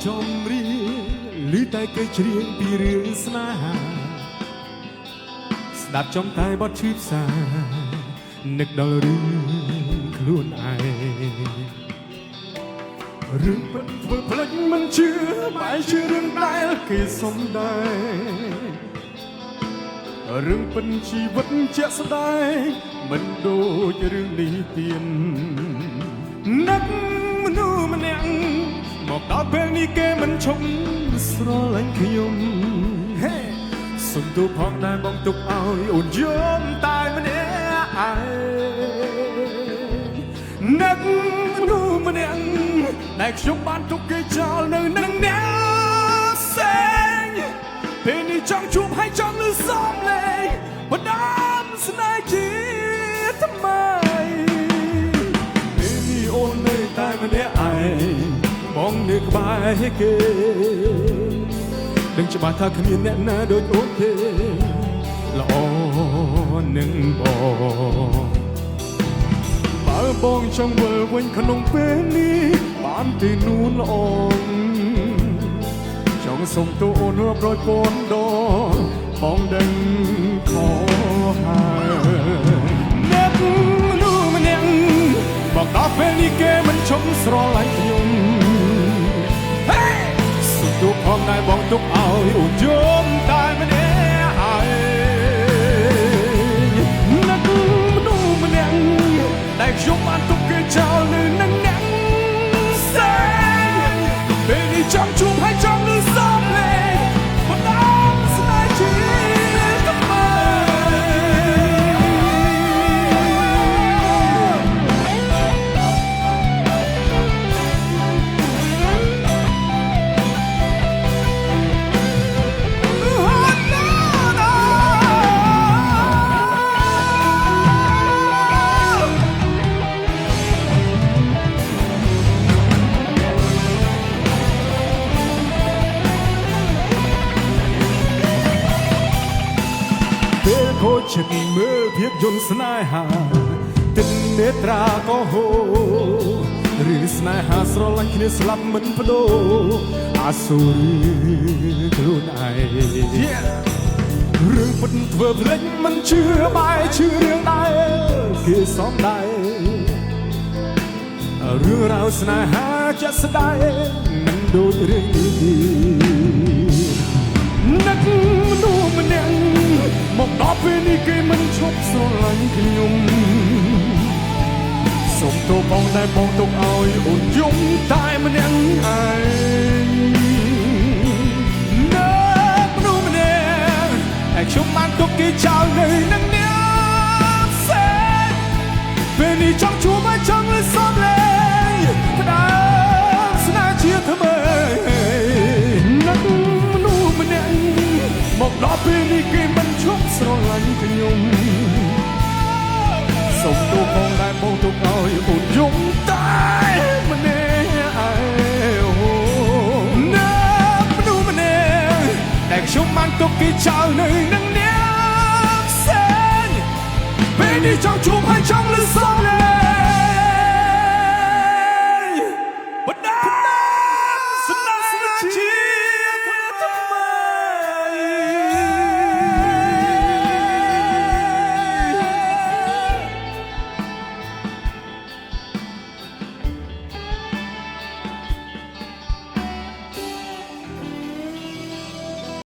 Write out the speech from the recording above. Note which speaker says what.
Speaker 1: ចំរៀងឮតែគេច្រៀងពីរឿងស្នេហាស្ដាប់ចំតែបទឈឺផ្សានឹកដល់រឿងខ្លួនឯងរឿងពិតធ្វើផ្លេចមិនជឿបែរជារឿងដែលគេសុំដែររឿងពិតជីវិតជាក់ស្ដែងមិនដូចរឿងនេះទៀននឹកមនុស្សម្នាក់មកដល់ពេលនេះគេមិនឈប់ស្រឡាញ់ខ្ញុំសុំទោសផងដែលបងទុកឲ្យអូនយំតែម្នាក់ឯងនឹកមនុស្សម្នាក់ដែលខ្ញុំបានទុកគេចោលនៅនឹងអ្នកផ្សេងពេលនេះចង់ជួបហើយចង់លឺសំឡេងបណ្ដាំស្នេហ៍ជាថ្មីពេលនេះអូននៅតែម្នាក់ឯងបងនៅក្បែរគេដឹងច្បាស់ថាគ្មានអ្នកណាដូចអូនទេល្អនឹងបងបើបងចង់វិលវិញក្នុងពេលនេះបានទីនួនល្អចង់សុំទោសអូនរាប់រយពាន់ដងបងដឹងខុសហើយអ្នកមនុស្សម្នាក់មកដល់ពេលនេះគេមិនឈប់ស្រឡាញ់ខ្ញុំសុំទោសផងដែលបងទុកឲ្យអូនយំតែម្នាក់ឯងអ្នកមនុស្សម្នាក់ដែលខ្ញុំបានទុកគេចោលនៅនឹងអ្នកផ្សេងពេលនេះចង់ជួបហើយចង់លឺសំឡេងបណ្ដាំស្នេហ៍ជាថ្មីពេលខូចចិត្តមើលភាពយន្តស្នេហាទឹកនេត្រាក៏ហូរឬស្នេហាស្រឡាញ់គ្នាស្លាប់មិនបដូរអាសូរខ្លួនឯងរឿងពិតធ្វើភ្លេចមិនជឿបែរជឿរឿងដែរគេសំដែររឿងរ៉ាវស្នេហាជាក់ស្ដែងមិនដូចរឿងនេះនឹកមនុស្សម្នាក់មកដល់ពេលនេះគេមិនឈប់ស្រឡាញ់ខ្ញុំសុំទោសបងដែលបងទុកឲ្យអូនយំតែម្នាក់ឯងនឹកមនុស្សម្នាក់តែខ្ញុំបានទុកគេចោលនៅនឹងអ្នកផ្សេងពេលនេះចង់ជួបហើយចង់លឺសំឡេងផ្ដាំស្នេហ៍ជាថ្មីនឹកមនុស្សម្នាក់មកដល់ពេលនេះគេមិនឈប់ស្រឡាញ់ខ្ញុំសុំទោសផងដែលបងទុកឲ្យអូនយំតែម្នាក់ឯងណាមនុស្សម្នាក់ដែលខ្ញុំបានទុកគេចោលនៅនឹងអ្នកផ្សេងពេលនេះចង់ជួបហើយចង់លឺសំឡេងបណ្ដាស្នេហ៍ជា